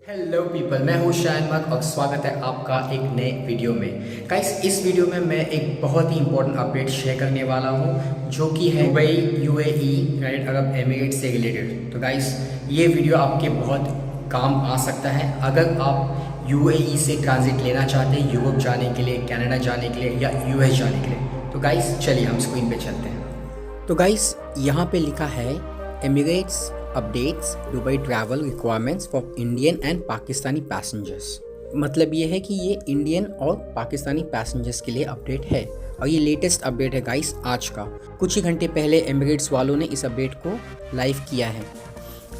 Hello people, मैं हूँ शायन मक और स्वागत है आपका एक नए वीडियो में। गाइस, इस वीडियो में मैं एक बहुत ही इंपॉर्टेंट अपडेट शेयर करने वाला हूँ जो कि है Dubai UAE United Arab emirate से रिलेटेड। तो गाइस, ये वीडियो आपके बहुत काम आ सकता है अगर आप यूएई से ट्रांजिट लेना चाहते हैं यूरोप जाने के लिए, कनाडा जाने के लिए या यूएस जाने के लिए। तो गाइस चलिए हम स्क्रीन पे चलते हैं। तो गाइस, यहाँ पे लिखा है Emirates updates Dubai travel requirements for Indian and Pakistani passengers. मतलब ये है कि ये इंडियन और पाकिस्तानी पैसेंजर्स के लिए अपडेट है और ये लेटेस्ट अपडेट है गाइस आज का। कुछ ही घंटे पहले एमिरेट्स वालों ने इस अपडेट को लाइव किया है।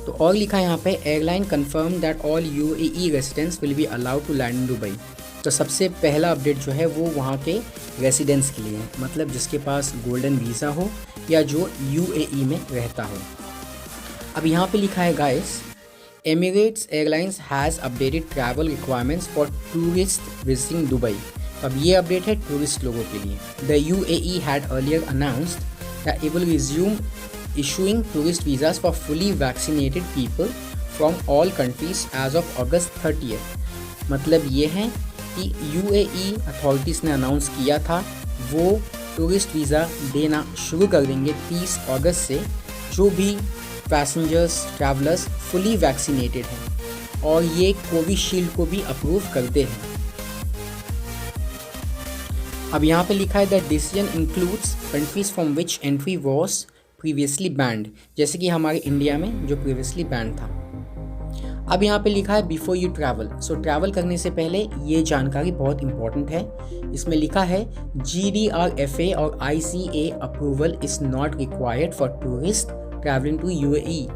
तो और लिखा है यहाँ पे, airline confirm that all UAE residents will be allowed to land in Dubai. तो सबसे पहला अपडेट जो है वो वहाँ के रेसिडेंट्स के लिए है, मतलब जिसके पास गोल्डन वीज़ा हो या जो यूएई में रहता हो। अब यहाँ पे लिखा है guys, Emirates airlines has updated travel requirements for tourist visiting Dubai. अब ये अपडेट है टूरिस्ट लोगों के लिए। The UAE had earlier announced that it will resume issuing tourist visas for fully vaccinated people from all countries as of August 30th। मतलब ये है कि यूएई अथॉरिटीज़ ने अनाउंस किया था वो टूरिस्ट वीज़ा देना शुरू कर देंगे 30 अगस्त से, जो भी पैसेंजर्स ट्रैवलर्स फुली वैक्सीनेटेड हैं और ये कोविशील्ड को भी अप्रूव करते हैं। अब यहाँ पे लिखा है that decision includes countries from which entry was previously band, जैसे कि हमारे इंडिया में जो प्रीवियसली बैंड था। अब यहाँ पे लिखा है before you travel. So travel करने से पहले ये जानकारी बहुत इंपॉर्टेंट है। इसमें लिखा है GDRFA और ICA approval is not required for tourist travelling to UAE.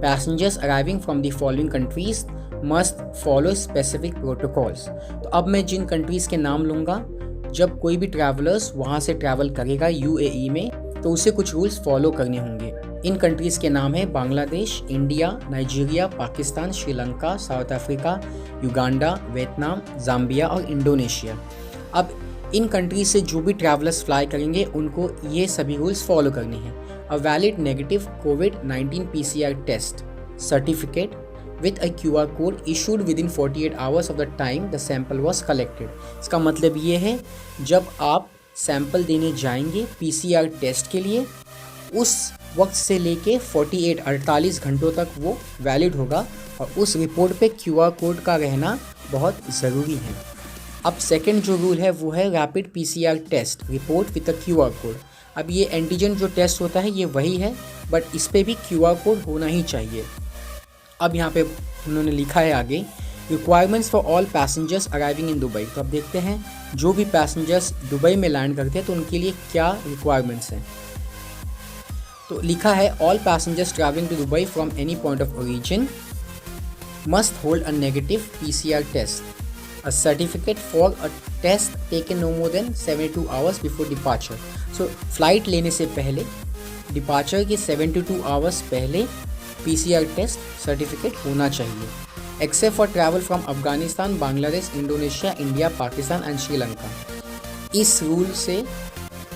Passengers arriving from the following countries must follow specific protocols. तो अब मैं जिन कंट्रीज के नाम लूँगा, जब कोई भी ट्रैवलर्स वहाँ से ट्रैवल करेगा यूएई में तो उसे कुछ रूल्स फॉलो करने होंगे। इन कंट्रीज के नाम है Bangladesh, India, Nigeria, Pakistan, Sri Lanka, South Africa, Uganda, Vietnam, Zambia और इंडोनेशिया। अब इन कंट्रीज से जो भी ट्रैवलर्स फ्लाई करेंगे उनको ये सभी रूल्स फॉलो करने हैं। अ वैलिड नेगेटिव कोविड-19 PCR test certificate with a QR code issued within 48 hours of the time the sample was collected। इसका मतलब ये है, जब आप सैंपल देने जाएंगे PCR टेस्ट के लिए, उस वक्त से लेके 48 घंटों तक वो वैलिड होगा और उस रिपोर्ट पे QR कोड का रहना बहुत ज़रूरी है। अब सेकंड जो रूल है वो है rapid PCR test report with a QR code. अब ये एंटीजन जो टेस्ट होता है ये वही है, बट इस पर भी QR कोड होना ही चाहिए। अब यहाँ पे उन्होंने लिखा है आगे, requirements for all passengers arriving in Dubai. तो अब देखते हैं जो भी पैसेंजर्स दुबई में लैंड करते हैं तो उनके लिए क्या रिक्वायरमेंट्स हैं। तो लिखा है, all passengers travelling to Dubai from any point of origin must hold a negative PCR test, a certificate for a test taken no more than 72 hours before departure. So flight लेने से पहले, departure के 72 hours पहले PCR test certificate होना चाहिए। Except for travel from Afghanistan, Bangladesh, Indonesia, India, Pakistan and Sri Lanka. इस rule से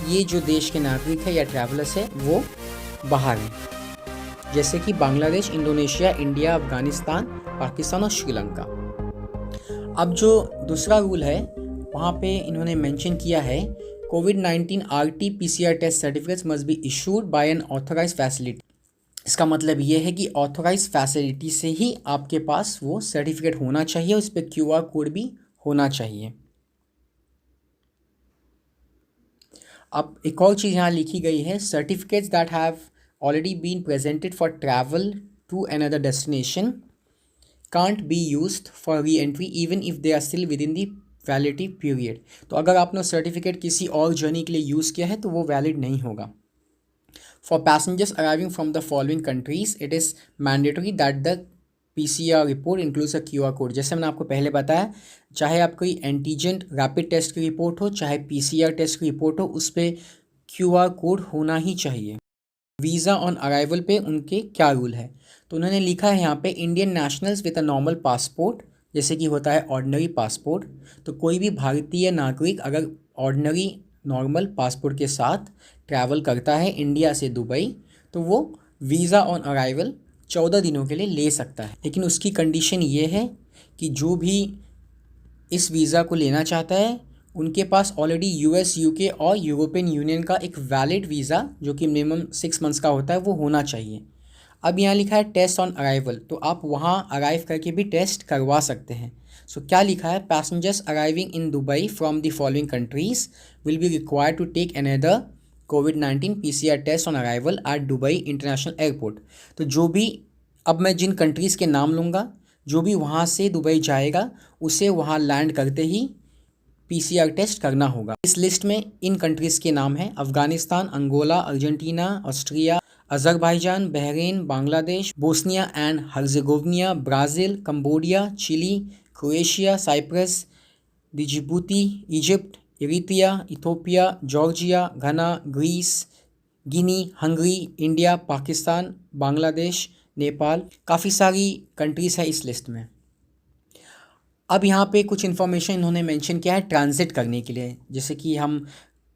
ये जो देश के नागरिक है या ट्रैवलर्स है वो बाहर हैं, जैसे कि बांग्लादेश, इंडोनेशिया, इंडिया, अफगानिस्तान, पाकिस्तान और श्रीलंका। अब जो दूसरा रूल है वहाँ पे इन्होंने मेंशन किया है, कोविड-19 RT-PCR test certificates must be issued by an authorized facility. इसका मतलब ये है कि ऑथराइज फैसिलिटी से ही आपके पास वो सर्टिफिकेट होना चाहिए, उस पर QR कोड भी होना चाहिए। अब एक और चीज़ यहाँ लिखी गई है, certificates that have already been presented for travel to another destination can't be used for reentry even if they are still within the validity period. तो अगर आपने सर्टिफिकेट किसी और जर्नी के लिए यूज़ किया है तो वो वैलिड नहीं होगा। For passengers arriving from the following countries, it is mandatory that the PCR report includes a QR code। जैसे मैंने आपको पहले बताया, चाहे आपकी एंटीजन रैपिड टेस्ट की रिपोर्ट हो, चाहे PCR टेस्ट की रिपोर्ट हो, उस पर QR कोड होना ही चाहिए। वीज़ा ऑन अराइवल पे उनके क्या रूल है, तो उन्होंने लिखा है यहाँ पे, Indian nationals with a normal passport, जैसे कि होता है ऑर्डिनरी पासपोर्ट। तो कोई भी भारतीय नागरिक अगर ऑर्डिनरी नॉर्मल पासपोर्ट के साथ ट्रैवल करता है इंडिया से दुबई, तो वो वीज़ा ऑन अराइवल 14 दिनों के लिए ले सकता है, लेकिन उसकी कंडीशन ये है कि जो भी इस वीज़ा को लेना चाहता है उनके पास ऑलरेडी यूएस, यूके और यूरोपियन यूनियन का एक वैलिड वीज़ा जो कि मिनिमम 6 मंथ्स का होता है वो होना चाहिए। अब यहाँ लिखा है टेस्ट ऑन अराइवल, तो आप वहाँ अराइव करके भी टेस्ट करवा सकते हैं। सो क्या लिखा है, passengers arriving in Dubai from the following countries will be required to take another कोविड-19 PCR test on arrival at Dubai International Airport. तो जो भी, अब मैं जिन कंट्रीज़ के नाम लूँगा, जो भी वहाँ से दुबई जाएगा उसे वहाँ लैंड करते ही PCR टेस्ट करना होगा। इस लिस्ट में इन कंट्रीज़ के नाम हैं Afghanistan, Angola, Argentina, Austria, Azerbaijan, Bahrain, Bangladesh, Bosnia and Herzegovina, Brazil, Cambodia, Chile, Croatia, Cyprus, Djibouti, Egypt, Eritrea, Ethiopia, Georgia, Ghana, Greece, Guinea, Hungary, India, Pakistan, Bangladesh, Nepal. काफ़ी सारी कंट्रीज़ है इस लिस्ट में। अब यहाँ पे कुछ इन्फॉर्मेशन इन्होंने मेंशन किया है ट्रांजिट करने के लिए, जैसे कि हम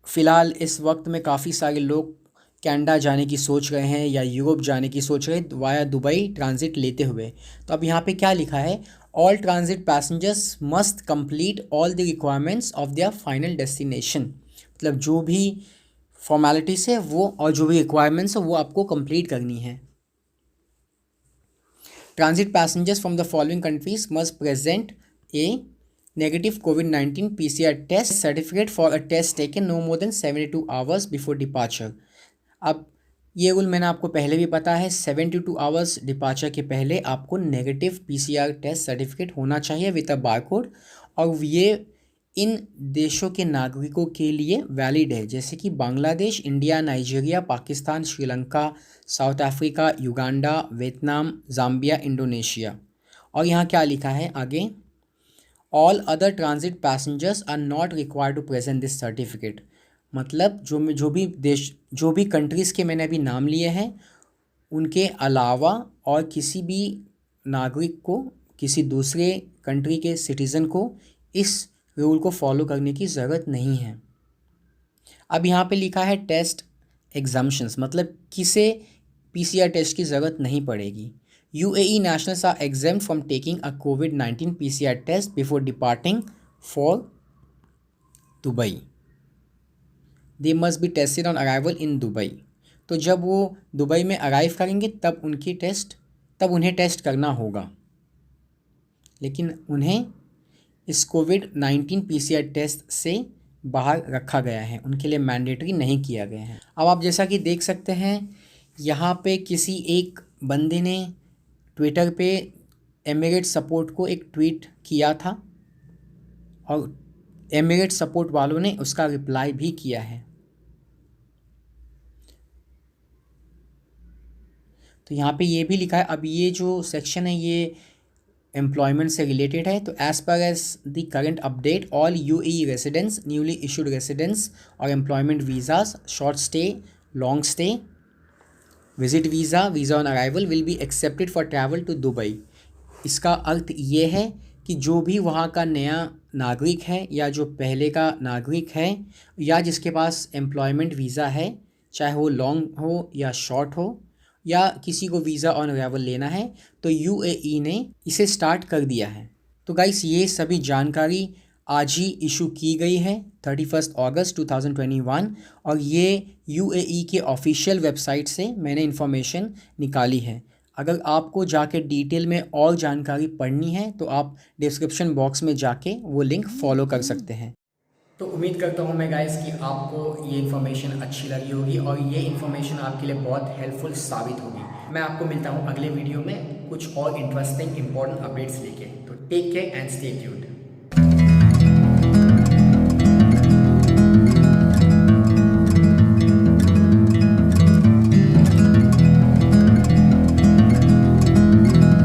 फ़िलहाल इस वक्त में काफ़ी सारे लोग कनाडा जाने की सोच रहे हैं या यूरोप जाने की सोच रहे हैं वाया दुबई ट्रांजिट लेते हुए। तो अब यहाँ पे क्या लिखा है, all transit passengers must complete all the requirements of their final destination. मतलब जो भी फॉर्मेलिटीज़ है वो और जो भी रिक्वायरमेंट्स है वो आपको कंप्लीट करनी है। Transit passengers from the following countries must present A negative COVID-19 PCR test certificate for a test taken no more than 72 hours before departure। अब ये रूल मैंने आपको पहले भी पता है, 72 आवर्स डिपार्चर के पहले आपको नेगेटिव PCR टेस्ट सर्टिफिकेट होना चाहिए विद अ बारकोड, और ये इन देशों के नागरिकों के लिए वैलिड है, जैसे कि Bangladesh, India, Nigeria, Pakistan, Sri Lanka, South Africa, Uganda, Vietnam, Zambia, Indonesia. और यहाँ क्या लिखा है आगे, all other transit passengers are not required to present this certificate. मतलब जो भी देश, जो भी कंट्रीज़ के मैंने अभी नाम लिए हैं उनके अलावा और किसी भी नागरिक को, किसी दूसरे कंट्री के सिटीज़न को इस रूल को फॉलो करने की ज़रूरत नहीं है। अब यहाँ पे लिखा है टेस्ट एग्जम्पशंस, मतलब किसे PCR टेस्ट की ज़रूरत नहीं पड़ेगी। UAE nationals are exempt from taking a COVID-19 PCR test before departing for Dubai. They must be tested on arrival in Dubai. तो जब वो दुबई में अराइव करेंगे तब उन्हें टेस्ट करना होगा, लेकिन उन्हें इस COVID-19 PCR टेस्ट से बाहर रखा गया है, उनके लिए मैंडेटरी नहीं किया गया है। अब आप जैसा कि देख सकते हैं यहाँ पे किसी एक बंदे ने ट्विटर पे एमिरेट सपोर्ट को एक ट्वीट किया था और एमिरेट सपोर्ट वालों ने उसका रिप्लाई भी किया है। तो यहाँ पे ये भी लिखा है, अब ये जो सेक्शन है ये एम्प्लॉयमेंट से रिलेटेड है। तो as per as the current update all UAE residents, newly issued residents और employment visas, short stay, long stay, visit visa, visa on arrival will be accepted for travel to Dubai. इसका अर्थ ये है कि जो भी वहाँ का नया नागरिक है या जो पहले का नागरिक है या जिसके पास एम्प्लॉयमेंट वीज़ा है, चाहे वो लॉन्ग हो या शॉर्ट हो, या किसी को वीज़ा ऑन अराइवल लेना है, तो UAE ने इसे स्टार्ट कर दिया है। तो गाइस ये सभी जानकारी आज ही इशू की गई है 31 अगस्त 2021, और ये UAE के ऑफिशियल वेबसाइट से मैंने इन्फॉर्मेशन निकाली है। अगर आपको जाके डिटेल में और जानकारी पढ़नी है तो आप डिस्क्रिप्शन बॉक्स में जाके वो लिंक फॉलो कर सकते हैं। तो उम्मीद करता हूँ मैं गाइस कि आपको ये इन्फॉर्मेशन अच्छी लगी होगी और ये इन्फॉर्मेशन आपके लिए बहुत हेल्पफुल साबित होगी। मैं आपको मिलता हूँ अगले वीडियो में कुछ और इंटरेस्टिंग इंपॉर्टेंट अपडेट्स लेके। तो take care and stay tuned.